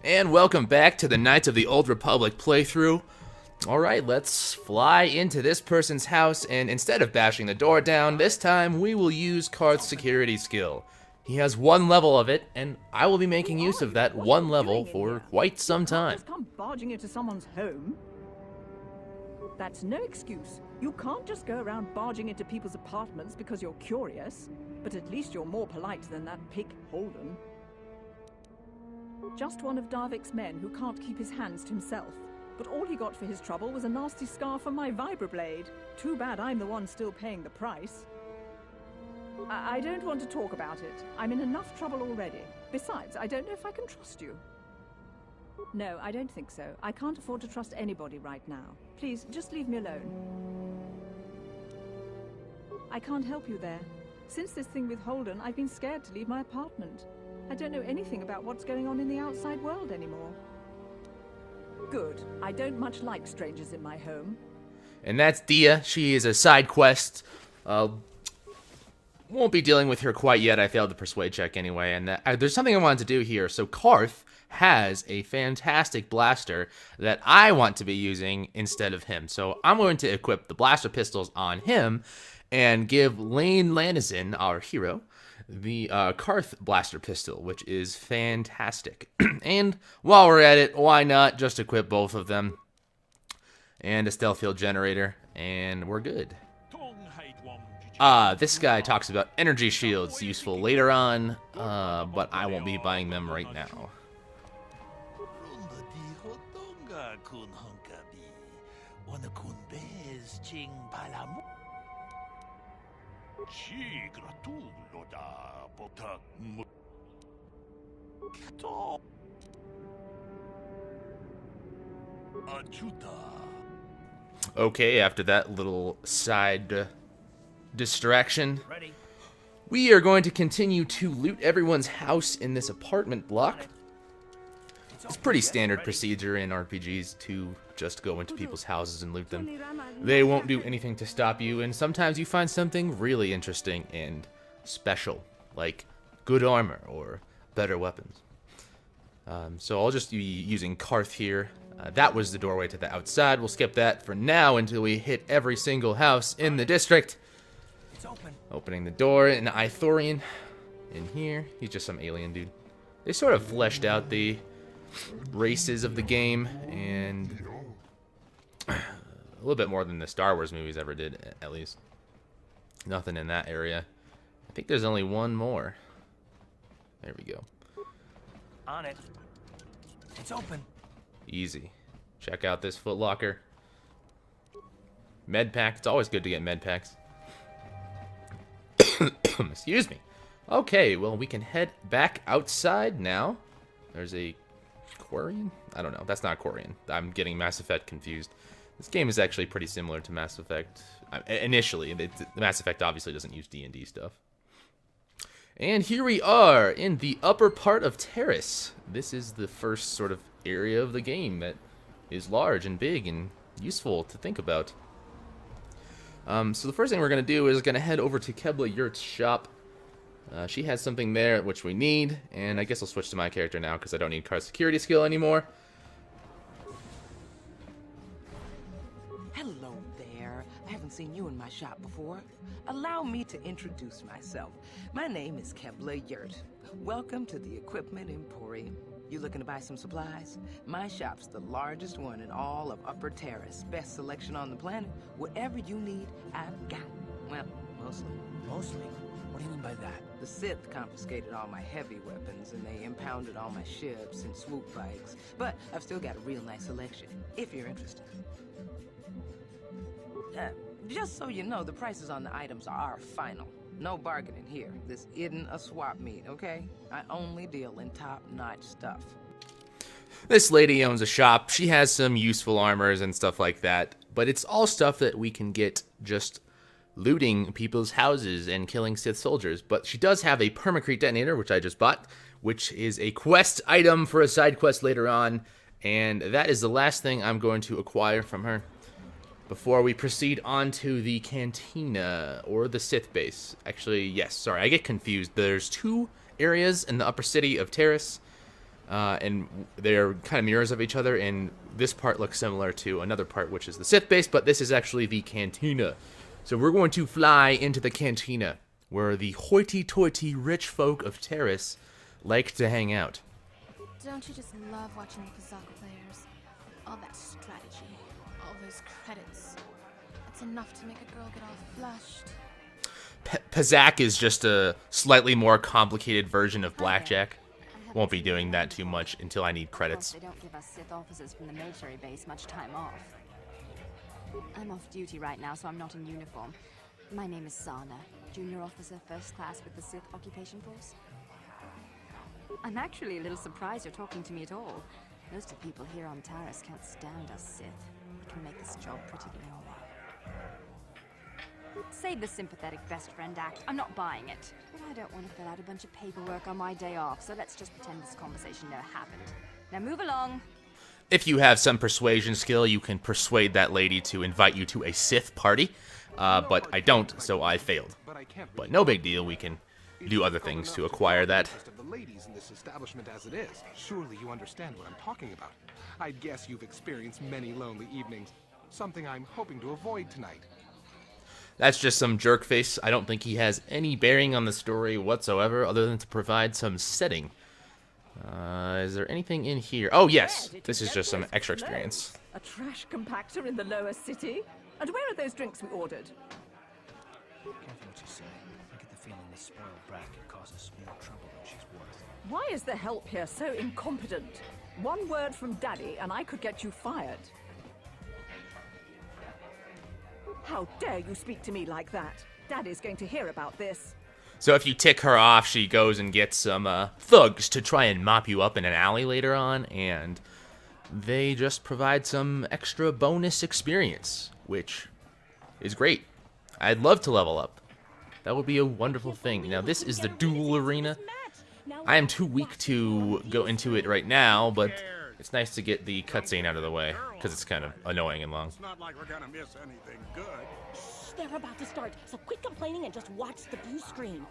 And welcome back to the Knights of the Old Republic playthrough. Alright, let's fly into this person's house, and instead of bashing the door down, this time we will use Karth's security skill. He has one level of it, and I will be making use of that one level for quite some time. Just come barging into someone's home. That's no excuse. You can't just go around barging into people's apartments because you're curious, but at least you're more polite than that pig Holden. Just one of Darvik's men who can't keep his hands to himself. But all he got for his trouble was a nasty scar from my vibroblade. Too bad I'm the one still paying the price. I don't want to talk about it. I'm in enough trouble already. Besides, I don't know if I can trust you. No, I don't think so. I can't afford to trust anybody right now. Please, just leave me alone. I can't help you there. Since this thing with Holden, I've been scared to leave my apartment. I don't know anything about what's going on in the outside world anymore. Good. I don't much like strangers in my home. And that's Dia. She is a side quest. Won't be dealing with her quite yet. I failed the persuade check anyway. And there's something I wanted to do here. So Karth has a fantastic blaster that I want to be using instead of him. So I'm going to equip the blaster pistols on him and give Lane Lanizin, our hero, the Karth blaster pistol, which is fantastic. And while we're at it, why not just equip both of them? And a stealth field generator, and we're good. This guy talks about energy shields, useful later on, but I won't be buying them right now. Okay, after that little side distraction, we are going to continue to loot everyone's house in this apartment block. It's pretty standard procedure in RPGs to just go into people's houses and loot them. They won't do anything to stop you, and sometimes you find something really interesting and special, like good armor or better weapons. So I'll just be using Karth here. That was the doorway to the outside. We'll skip that for now until we hit every single house in the district. It's open. Opening the door, an Ithorian in here. He's just some alien dude. They sort of fleshed out the races of the game, and a little bit more than the Star Wars movies ever did, at least. Nothing in that area. I think there's only one more. There we go. On it. It's open. Easy. Check out this footlocker. Med pack. It's always good to get med packs. Excuse me. Okay, well, we can head back outside now. There's a Quarian? I don't know. That's not Quarian. I'm getting Mass Effect confused. This game is actually pretty similar to Mass Effect. Initially, the Mass Effect obviously doesn't use D&D stuff. And here we are in the upper part of Taris. This is the first sort of area of the game that is large and big and useful to think about. So the first thing we're going to do is going to head over to Kebla Yurt's shop. She has something there which we need, and I guess I'll switch to my character now because I don't need Karth's security skill anymore. Hello there. I haven't seen you in my shop before. Allow me to introduce myself. My name is Kebla Yurt. Welcome to the Equipment Emporium. You looking to buy some supplies? My shop's the largest one in all of Upper Taris. Best selection on the planet. Whatever you need, I've got. Well, mostly. Mostly? What do you mean by that? The Sith confiscated all my heavy weapons, and they impounded all my ships and swoop bikes. But I've still got a real nice selection, if you're interested. Just so you know, the prices on the items are final. No bargaining here. This isn't a swap meet, okay? I only deal in top-notch stuff. This lady owns a shop. She has some useful armors and stuff like that, but it's all stuff that we can get just looting people's houses and killing Sith soldiers. But she does have a permacrete detonator, which I just bought, which is a quest item for a side quest later on, and that is the last thing I'm going to acquire from her before we proceed on to the cantina or the Sith base. Actually, yes, sorry, I get confused. There's two areas in the upper city of Taris. and they're kind of mirrors of each other, and this part looks similar to another part, which is the Sith base, but this is actually the cantina. So we're going to fly into the cantina, where the hoity-toity rich folk of Taris like to hang out. Don't you just love watching the Kazaka players? All that strategy, all those credits. It's enough to make a girl get all flushed. Pazak is just a slightly more complicated version of blackjack. Won't be doing that too much until I need credits. They don't give us Sith officers from the military base much time off. I'm off duty right now, so I'm not in uniform. My name is Sana, junior officer, first class with the Sith occupation force. I'm actually a little surprised you're talking to me at all. Most of the people here on Taris can't stand us Sith. We can make this job pretty lonely. Save the sympathetic best friend act. I'm not buying it. But I don't want to fill out a bunch of paperwork on my day off, so let's just pretend this conversation never happened. Now move along. If you have some persuasion skill, you can persuade that lady to invite you to a Sith party. But I don't, so I failed. But no big deal, we can do other things to acquire that. Of the ladies in this establishment as it is. Surely you understand what I'm talking about. I guess you've experienced many lonely evenings. Something I'm hoping to avoid tonight. That's just some jerk face. I don't think he has any bearing on the story whatsoever, other than to provide some setting. Is there anything in here? Oh, yes. This is just some extra experience. A trash compactor in the lower city? And where are those drinks we ordered? Careful what you say. I get the feeling this spoiled brat could cause us more trouble than she's worth. Why is the help here so incompetent? One word from Daddy and I could get you fired. How dare you speak to me like that? Daddy's going to hear about this. So if you tick her off, she goes and gets some thugs to try and mop you up in an alley later on, and they just provide some extra bonus experience, which is great. I'd love to level up. That would be a wonderful thing. Now, this is the duel arena. I am too weak to go into it right now, but it's nice to get the cutscene out of the way, because it's kind of annoying and long. It's not like we're gonna miss anything good. They're about to start, so quit complaining and just watch the view screen.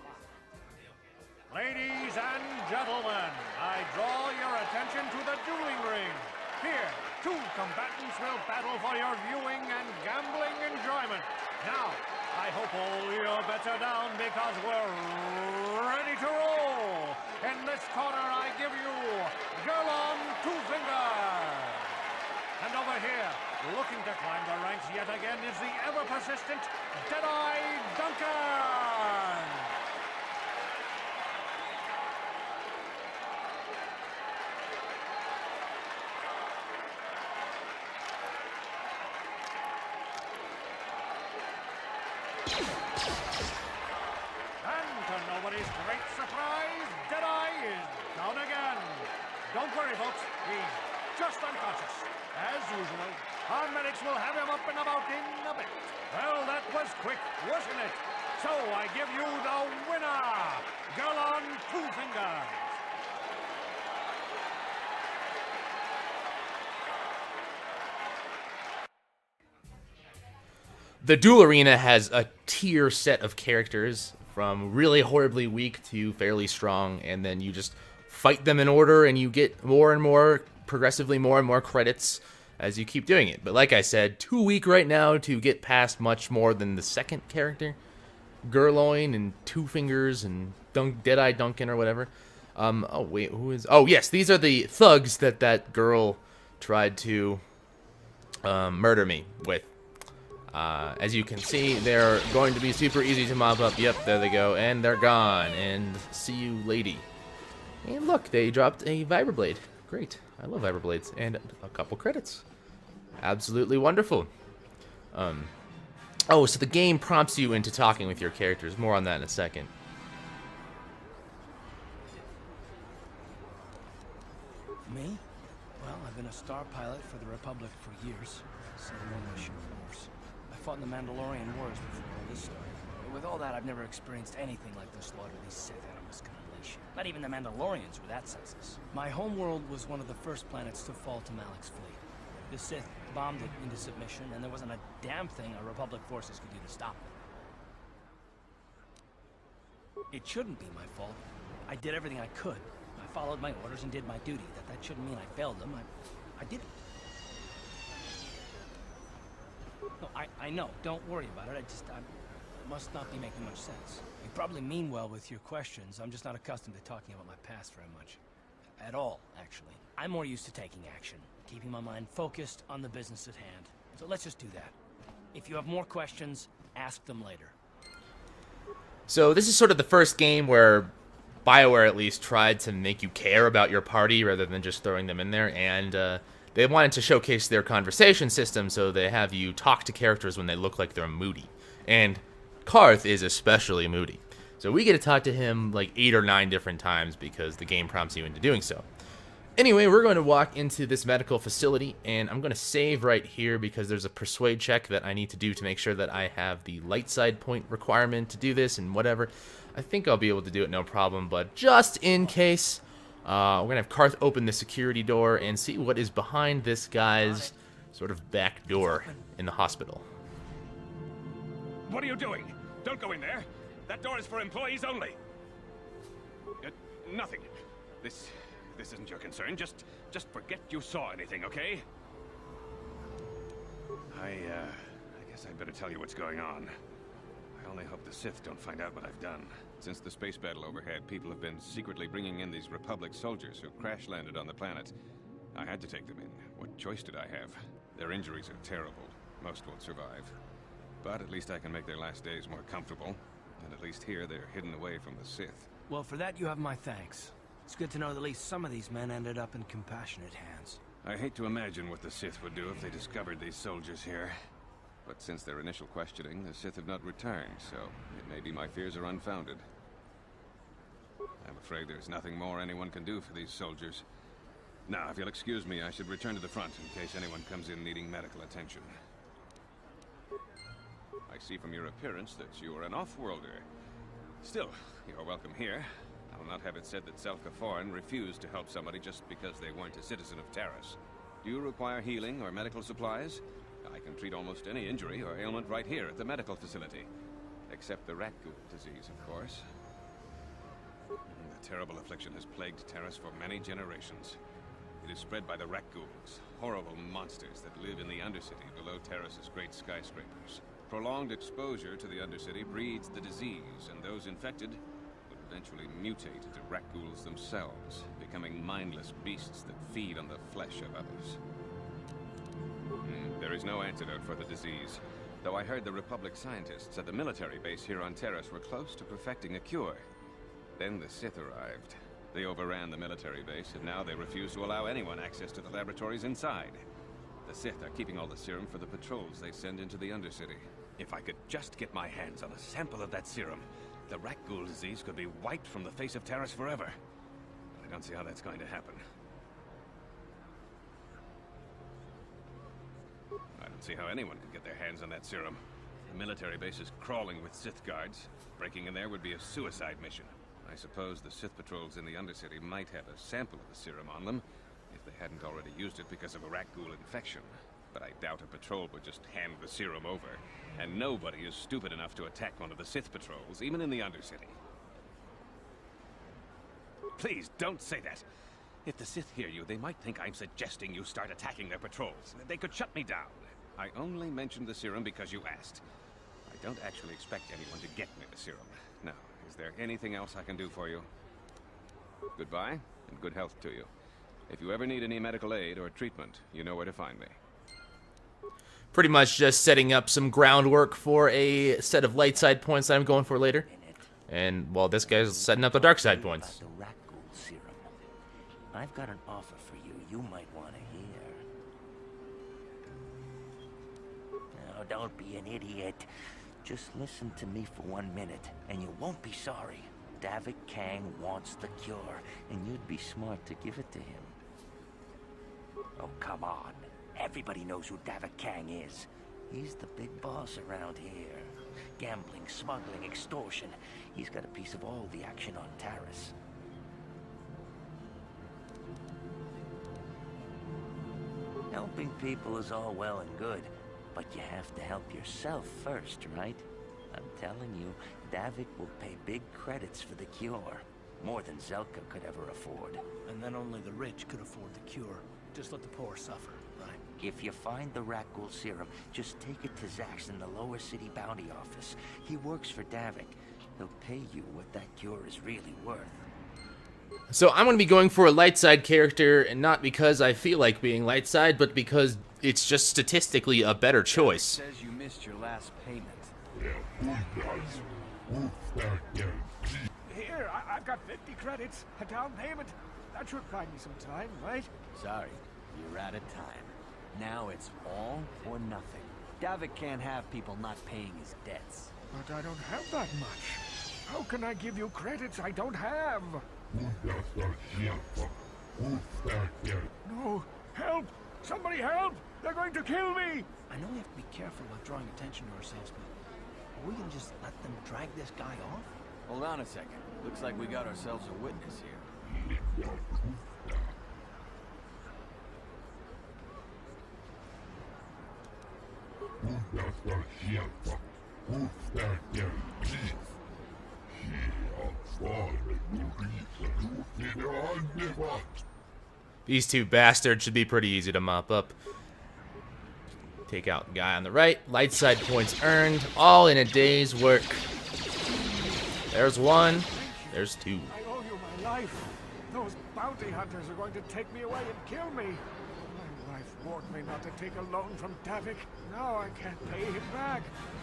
Ladies and gentlemen, I draw your attention to the dueling ring. Here, two combatants will battle for your viewing and gambling enjoyment. Now, I hope all your bets are down because we're ready to roll. In this corner, I give you Girl on Two Fingers. And over here, looking to climb the ranks yet again, is the ever-persistent Deadeye Duncan. And to nobody's great surprise, Deadeye is down again. Don't worry, folks. He's just unconscious. As usual, our medics will have him up and about in a bit. Well, that was quick, wasn't it? So I give you the winner, Girl on Two Fingers. The duel arena has a tier set of characters from really horribly weak to fairly strong, and then you just fight them in order and you get more and more, progressively more and more credits as you keep doing it. But like I said, too weak right now to get past much more than the second character, Gurloin and Two Fingers and Deadeye Duncan or whatever. Oh wait, who is? Oh yes, these are the thugs that girl tried to murder me with. As you can see, they're going to be super easy to mop up. Yep, there they go, and they're gone. And see you, lady. And look, they dropped a vibroblade. Great, I love vibroblades, and a couple credits. Absolutely wonderful. Oh, so the game prompts you into talking with your characters. More on that in a second. Me? Well, I've been a star pilot for the Republic for years. So one mission wars. I fought in the Mandalorian Wars before all this started. But with all that, I've never experienced anything like the slaughter these Sith animals can unleash. Not even the Mandalorians were that senseless. My homeworld was one of the first planets to fall to Malak's fleet. The Sith bombed it into submission, and there wasn't a damn thing our Republic forces could do to stop them. It shouldn't be my fault. I did everything I could. I followed my orders and did my duty. That shouldn't mean I failed them. I didn't. No, I know. Don't worry about it. I must not be making much sense. You probably mean well with your questions. I'm just not accustomed to talking about my past very much. At all, actually. I'm more used to taking action, keeping my mind focused on the business at hand. So let's just do that. If you have more questions, ask them later. So this is sort of the first game where BioWare at least tried to make you care about your party rather than just throwing them in there, and they wanted to showcase their conversation system, so they have you talk to characters when they look like they're moody. And Karth is especially moody. So we get to talk to him like 8 or 9 different times because the game prompts you into doing so. Anyway, we're going to walk into this medical facility, and I'm going to save right here because there's a persuade check that I need to do to make sure that I have the light side point requirement to do this and whatever. I think I'll be able to do it no problem, but just in case, we're going to have Karth open the security door and see what is behind this guy's sort of back door in the hospital. What are you doing? Don't go in there. That door is for employees only. Nothing. This isn't your concern. Just forget you saw anything, okay? I guess I'd better tell you what's going on. I only hope the Sith don't find out what I've done. Since the space battle overhead, people have been secretly bringing in these Republic soldiers who crash-landed on the planet. I had to take them in. What choice did I have? Their injuries are terrible. Most won't survive. But at least I can make their last days more comfortable. And at least here, they're hidden away from the Sith. Well, for that you have my thanks. It's good to know that at least some of these men ended up in compassionate hands. I hate to imagine what the Sith would do if they discovered these soldiers here. But since their initial questioning, the Sith have not returned, so it may be my fears are unfounded. I'm afraid there's nothing more anyone can do for these soldiers. Now, if you'll excuse me, I should return to the front in case anyone comes in needing medical attention. I see from your appearance that you are an off-worlder. Still, you're welcome here. I will not have it said that Selka-Foreign refused to help somebody just because they weren't a citizen of Taris. Do you require healing or medical supplies? I can treat almost any injury or ailment right here at the medical facility. Except the rat ghoul disease, of course. The terrible affliction has plagued Taris for many generations. It is spread by the rat ghouls, horrible monsters that live in the Undercity below Taris's great skyscrapers. Prolonged exposure to the Undercity breeds the disease, and those infected would eventually mutate into rat ghouls themselves, becoming mindless beasts that feed on the flesh of others. There is no antidote for the disease, though I heard the Republic scientists at the military base here on Taris were close to perfecting a cure. Then the Sith arrived. They overran the military base, and now they refuse to allow anyone access to the laboratories inside. The Sith are keeping all the serum for the patrols they send into the Undercity. If I could just get my hands on a sample of that serum, the rat ghoul disease could be wiped from the face of Taris forever. But I don't see how that's going to happen. I don't see how anyone could get their hands on that serum. The military base is crawling with Sith guards. Breaking in there would be a suicide mission. I suppose the Sith patrols in the Undercity might have a sample of the serum on them, if they hadn't already used it because of a rat ghoul infection. But I doubt a patrol would just hand the serum over. And nobody is stupid enough to attack one of the Sith patrols, even in the Undercity. Please, don't say that. If the Sith hear you, they might think I'm suggesting you start attacking their patrols. They could shut me down. I only mentioned the serum because you asked. I don't actually expect anyone to get me the serum. Now, is there anything else I can do for you? Goodbye, and good health to you. If you ever need any medical aid or treatment, you know where to find me. Pretty much just setting up some groundwork for a set of light side points that I'm going for later. And, well, this guy's setting up the dark side points. The rat ghoul serum. I've got an offer for you might want to hear. Now, don't be an idiot. Just listen to me for 1 minute, and you won't be sorry. Davik Kang wants the cure, and you'd be smart to give it to him. Oh, come on. Everybody knows who Davik Kang is. He's the big boss around here. Gambling, smuggling, extortion. He's got a piece of all the action on Taris. Helping people is all well and good, but you have to help yourself first, right? I'm telling you, Davik will pay big credits for the cure. More than Zelka could ever afford. And then only the rich could afford the cure. Just let the poor suffer, right? If you find the rat ghoul serum, just take it to Zax in the lower city bounty office. He works for Davik. He'll pay you what that cure is really worth. So I'm going to be going for a light side character, and not because I feel like being light side, but because it's just statistically a better choice. Says you missed your last payment. Here, I've got 50 credits, a down payment. That should buy me some time, right? Sorry, you're out of time. Now it's all or nothing. Davik can't have people not paying his debts. But I don't have that much. How can I give you credits I don't have? No! Help! Somebody help! They're going to kill me! I know we have to be careful about drawing attention to ourselves, but we can just let them drag this guy off? Hold on a second. Looks like we got ourselves a witness here. These two bastards should be pretty easy to mop up. Take out the guy on the right. Light side points earned, all in a day's work. There's one. There's two. I owe you my life. Those bounty hunters are going to take me away and kill me. My wife warned me not to take a loan from Davik. Now I can't pay him back.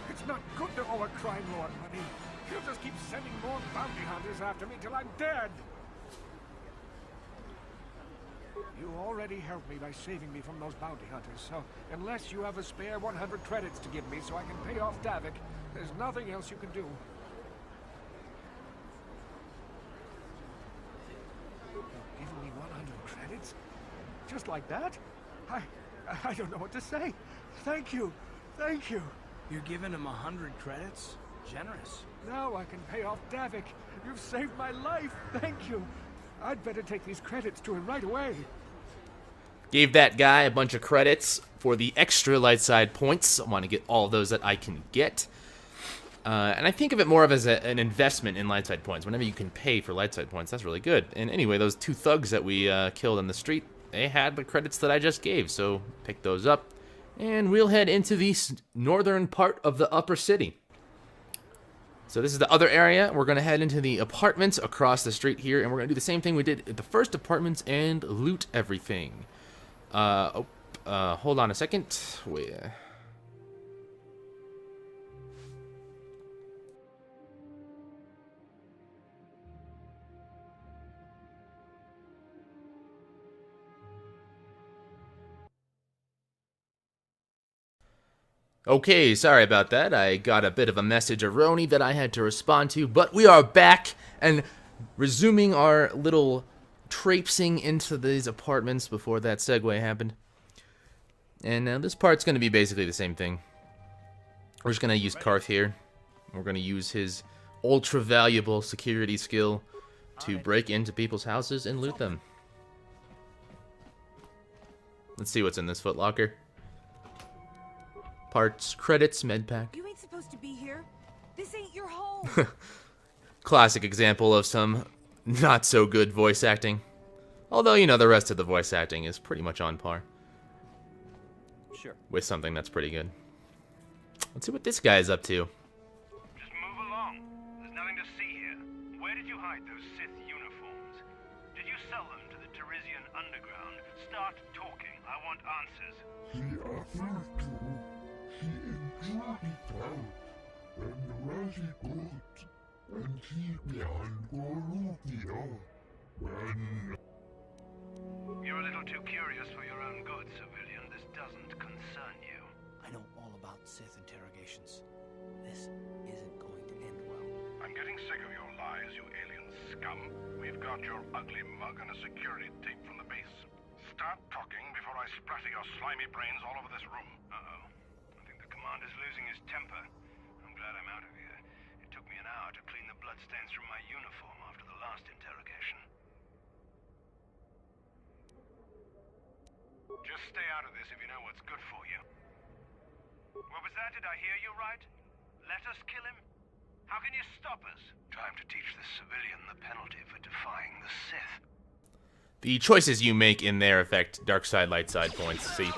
It's not good to owe a crime lord money. He'll just keep sending more bounty hunters after me till I'm dead. You already helped me by saving me from those bounty hunters, so unless you have a spare 100 credits to give me so I can pay off Davik, there's nothing else you can do. You're giving me 100 credits? Just like that? I don't know what to say. Thank you. Thank you. You're giving him 100 credits? Generous. Now I can pay off Davik. You've saved my life. Thank you. I'd better take these credits to him right away. Gave that guy a bunch of credits for the extra light side points. I want to get all those that I can get. And I think of it more of as an investment in light side points. Whenever you can pay for light side points, that's really good. And anyway, those two thugs that we killed on the street, they had the credits that I just gave, so pick those up. And we'll head into the northern part of the upper city. So this is the other area. We're going to head into the apartments across the street here, and we're going to do the same thing we did at the first apartments and loot everything. Hold on a second. Where? Okay, sorry about that. I got a bit of a message-a-roni that I had to respond to, but we are back and resuming our little traipsing into these apartments before that segue happened. And now this part's going to be basically the same thing. We're just going to use Karth here. We're going to use his ultra-valuable security skill to break into people's houses and loot them. Let's see what's in this footlocker. Parts, credits, medpack. You ain't supposed to be here. This ain't your home. Classic example of some not so good voice acting. Although, you know, the rest of the voice acting is pretty much on par. Sure. With something that's pretty good. Let's see what this guy is up to. Just move along. There's nothing to see here. Where did you hide those Sith uniforms? Did you sell them to the Tarisian underground? Start talking. I want answers. You're a little too curious for your own good, civilian. This doesn't concern you. I know all about Sith interrogations. This isn't going to end well. I'm getting sick of your lies, you alien scum. We've got your ugly mug and a security tape from the base. Start talking before I splatter your slimy brains all over this room. Uh-oh. I think the commander's losing his temper. I'm glad I'm out of here. It took me an hour to clean the bloodstains from my uniform after the last interrogation. Just stay out of this if you know what's good for you. What was that? Did I hear you right? Let us kill him? How can you stop us? Time to teach the civilian the penalty for defying the Sith. The choices you make in there affect dark side, light side points. See,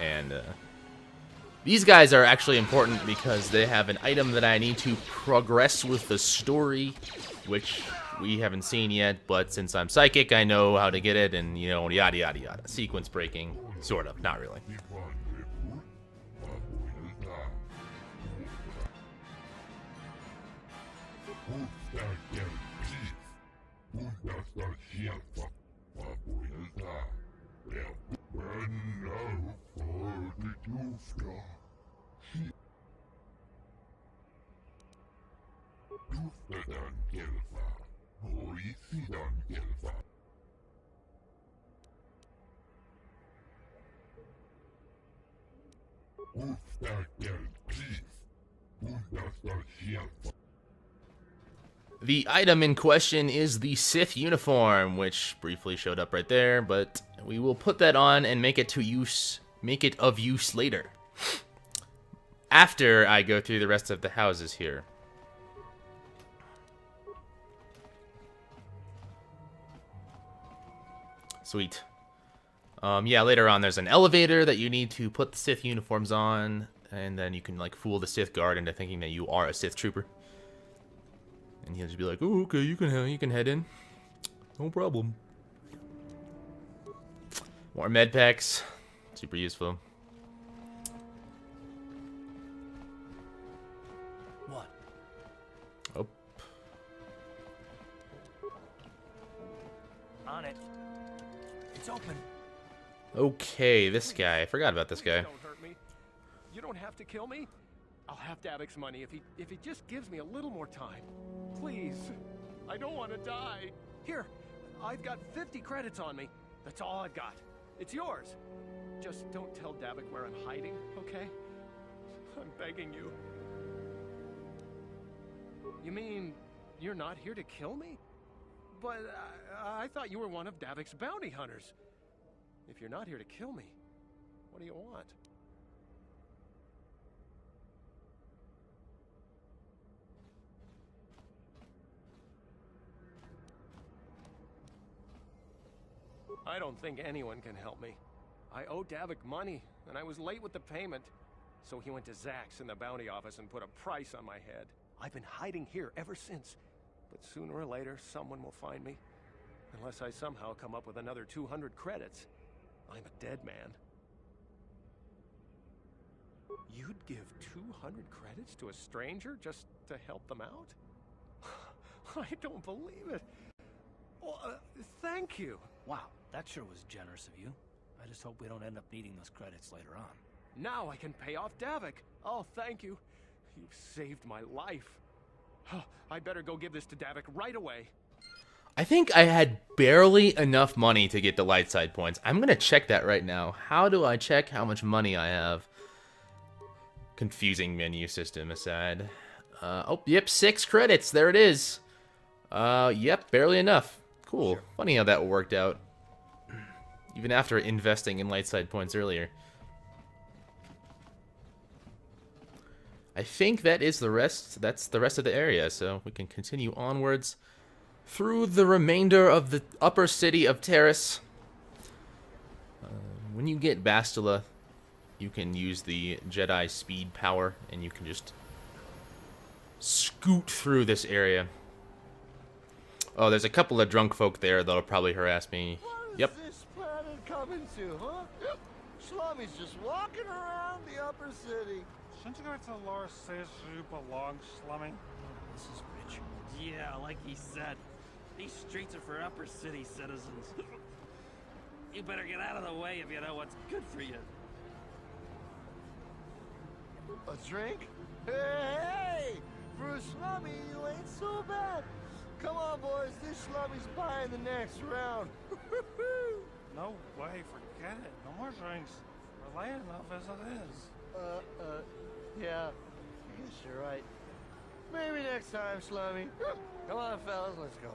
and these guys are actually important because they have an item that I need to progress with the story, which we haven't seen yet. But since I'm psychic, I know how to get it, and you know, yada yada yada. Sequence breaking, sort of, not really. The item in question is the Sith uniform, which briefly showed up right there, but we will put that on and make it of use later. After I go through the rest of the houses here. Sweet. Yeah, later on there's an elevator that you need to put the Sith uniforms on, and then you can like fool the Sith guard into thinking that you are a Sith trooper. And he'll just be like, "Oh, okay, you can head in, no problem." More med packs, super useful. What? Oh. On it. It's open. Okay, this guy. I forgot about this guy. Don't hurt me. You don't have to kill me. I'll have Davic's money if he just gives me a little more time. Please. I don't want to die. Here, I've got 50 credits on me. That's all I've got. It's yours. Just don't tell Davic where I'm hiding, okay? I'm begging you. You mean you're not here to kill me? But I thought you were one of Davic's bounty hunters. If you're not here to kill me, what do you want? I don't think anyone can help me. I owe Davic money, and I was late with the payment. So he went to Zach's in the bounty office and put a price on my head. I've been hiding here ever since. But sooner or later, someone will find me. Unless I somehow come up with another 200 credits. I'm a dead man. You'd give 200 credits to a stranger just to help them out? I don't believe it. Well, thank you. Wow, that sure was generous of you. I just hope we don't end up needing those credits later on. Now I can pay off Davic. Oh, thank you. You've saved my life. I better go give this to Davic right away. I think I had barely enough money to get the light side points. I'm going to check that right now. How do I check how much money I have? Confusing menu system aside. Oh, yep, 6 credits. There it is. Yep, barely enough. Cool. Sure. Funny how that worked out. Even after investing in light side points earlier. I think that is the rest. That's the rest of the area, so we can continue onwards through the remainder of the upper city of Taris. When you get Bastila, you can use the Jedi speed power, and you can just scoot through this area. Oh, there's a couple of drunk folk there that'll probably harass me. Yep. What is this planet coming to, huh? Slummy's just walking around the upper city. Shouldn't you go to Lord says you belong, Slummy? This is rich. Yeah, like he said. These streets are for upper city citizens. You better get out of the way if you know what's good for you. A drink? Hey! For a slummy, you ain't so bad. Come on, boys. This slummy's buying the next round. No way, forget it. No more drinks. We're late enough as it is. Yeah. I guess you're right. Maybe next time, Slummy. Come on, fellas, let's go.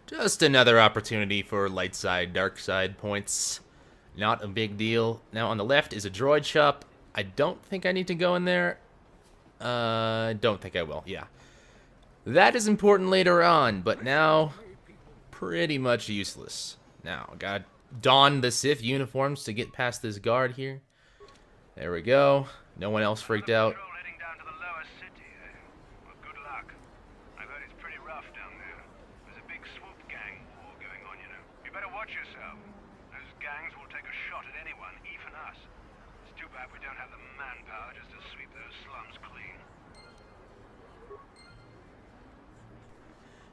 Just another opportunity for light side, dark side points. Not a big deal. Now on the left is a droid shop. I don't think I need to go in there. Don't think I will, yeah. That is important later on, but now pretty much useless. Now, gotta don the Sith uniforms to get past this guard here. There we go. No one else freaked out.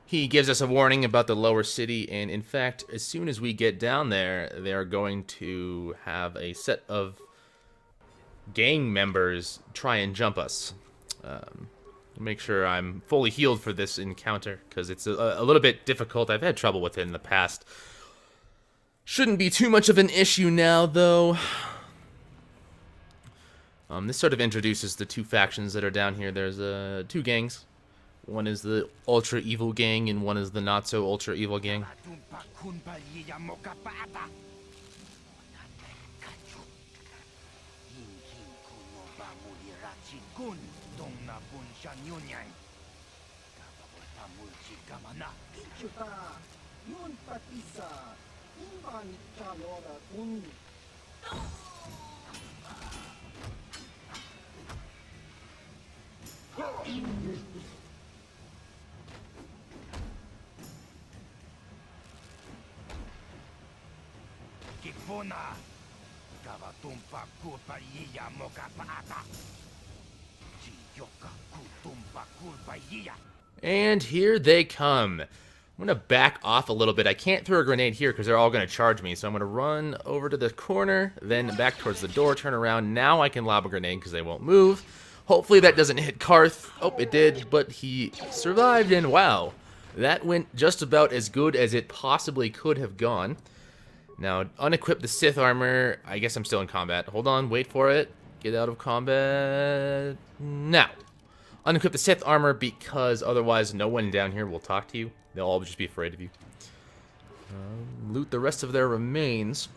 He gives us a warning about the lower city, and in fact, as soon as we get down there, they are going to have a set of gang members try and jump us. Make sure I'm fully healed for this encounter, because it's a little bit difficult. I've had trouble with it in the past. Shouldn't be too much of an issue now, though. This sort of introduces the two factions that are down here. There's two gangs. One is the ultra evil gang, and one is the not so ultra evil gang. And here they come. I'm going to back off a little bit. I can't throw a grenade here because they're all going to charge me. So I'm going to run over to the corner, then back towards the door, turn around. Now I can lob a grenade because they won't move. Hopefully that doesn't hit Karth. Oh, it did, but he survived, and wow. That went just about as good as it possibly could have gone. Now, unequip the Sith armor. I guess I'm still in combat. Hold on, wait for it. Get out of combat. Now. Unequip the Sith armor because otherwise no one down here will talk to you. They'll all just be afraid of you. Loot the rest of their remains.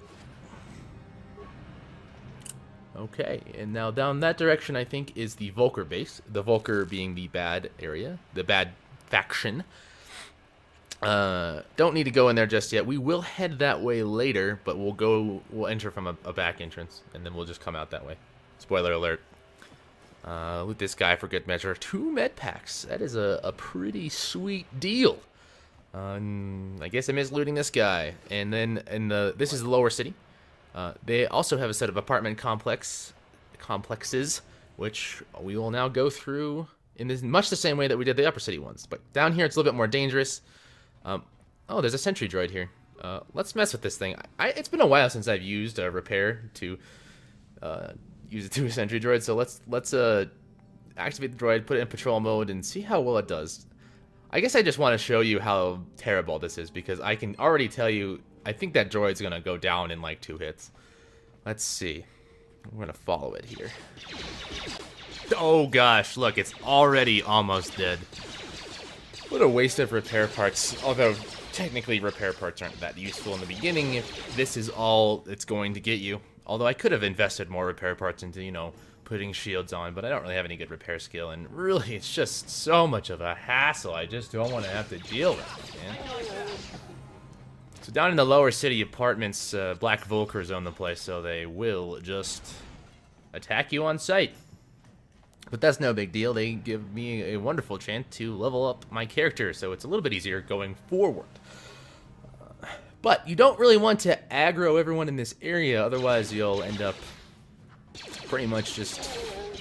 Okay, and now down that direction I think is the Volker base. The Volker being the bad area, the bad faction. Don't need to go in there just yet. We will head that way later, but we'll enter from a back entrance, and then we'll just come out that way. Spoiler alert. Loot this guy for good measure. 2 med packs. That is a pretty sweet deal. I guess I missed looting this guy. And then this is the lower city. They also have a set of apartment complexes, which we will now go through in much the same way that we did the upper city ones. But down here it's a little bit more dangerous. Oh, there's a sentry droid here. Let's mess with this thing. It's been a while since I've used a repair to use it to a sentry droid, so let's activate the droid, put it in patrol mode, and see how well it does. I guess I just want to show you how terrible this is, because I can already tell you, I think that droid's going to go down in like 2 hits. Let's see. We're going to follow it here. Oh gosh, look, it's already almost dead. What a waste of repair parts, although technically repair parts aren't that useful in the beginning if this is all it's going to get you. Although I could have invested more repair parts into, you know, putting shields on, but I don't really have any good repair skill, and really it's just so much of a hassle. I just don't want to have to deal with it, man. So down in the lower city apartments, Black Volkers own the place, so they will just attack you on sight. But that's no big deal. They give me a wonderful chance to level up my character, so it's a little bit easier going forward. But you don't really want to aggro everyone in this area, otherwise you'll end up pretty much just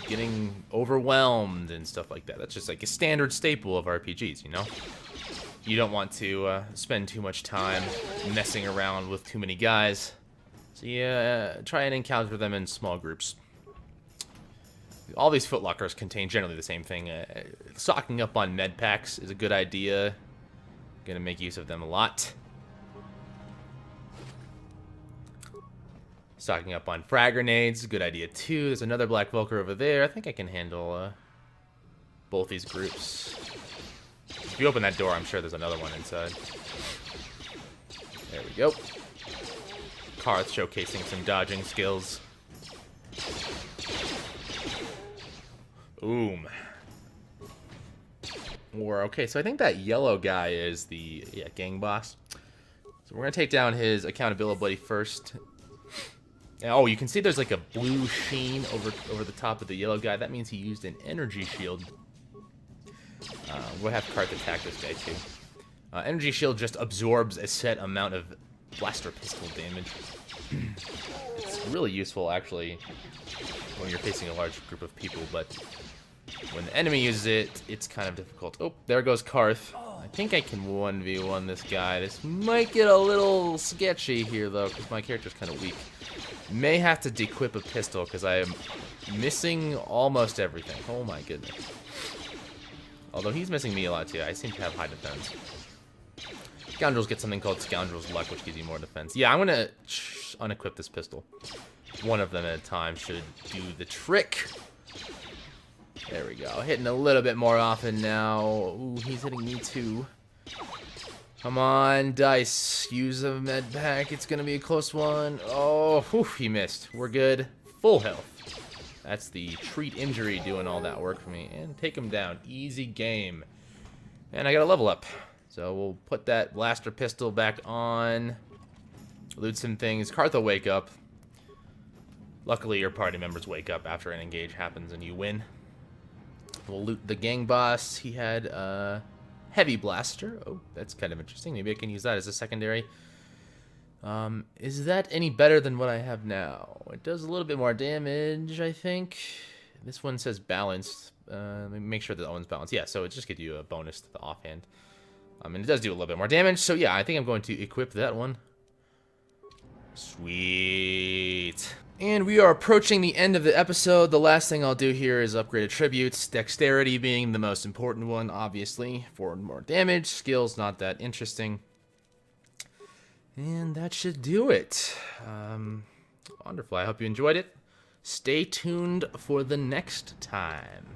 getting overwhelmed and stuff like that. That's just like a standard staple of RPGs, you know? You don't want to spend too much time messing around with too many guys. So yeah, try and encounter them in small groups. All these footlockers contain generally the same thing. Stocking up on med packs is a good idea. Gonna make use of them a lot. Stocking up on frag grenades, good idea too. There's another Black Volker over there. I think I can handle both these groups. If you open that door, I'm sure there's another one inside. There we go. Karth showcasing some dodging skills. Boom. Okay, so I think that yellow guy is the gang boss. So we're gonna take down his accountability first. Oh, you can see there's like a blue sheen over the top of the yellow guy. That means he used an energy shield. We'll have Karth attack this guy too. Energy shield just absorbs a set amount of blaster pistol damage. It's really useful actually when you're facing a large group of people, but when the enemy uses it, it's kind of difficult. Oh, there goes Karth. I think I can 1v1 this guy. This might get a little sketchy here, though, because my character's kind of weak. May have to dequip a pistol, because I am missing almost everything. Oh my goodness. Although he's missing me a lot, too. I seem to have high defense. Scoundrels get something called Scoundrel's Luck, which gives you more defense. Yeah, I'm going to unequip this pistol. One of them at a time should do the trick. There we go. Hitting a little bit more often now. Ooh, he's hitting me too. Come on, Dice. Use a med pack. It's going to be a close one. Oh, whew, he missed. We're good. Full health. That's the treat injury doing all that work for me. And take him down. Easy game. And I got a level up. So we'll put that blaster pistol back on. Loot some things. Karth will wake up. Luckily, your party members wake up after an engage happens and you win. We'll loot the gang boss. He had a heavy blaster. Oh, that's kind of interesting. Maybe I can use that as a secondary. Is that any better than what I have now? It does a little bit more damage, I think. This one says balanced. Let me make sure that one's balanced. Yeah, so it just gives you a bonus to the offhand. And it does do a little bit more damage. So yeah, I think I'm going to equip that one. Sweet. And we are approaching the end of the episode. The last thing I'll do here is upgrade attributes. Dexterity being the most important one, obviously, for more damage. Skills, not that interesting. And that should do it. Wonderful. I hope you enjoyed it. Stay tuned for the next time.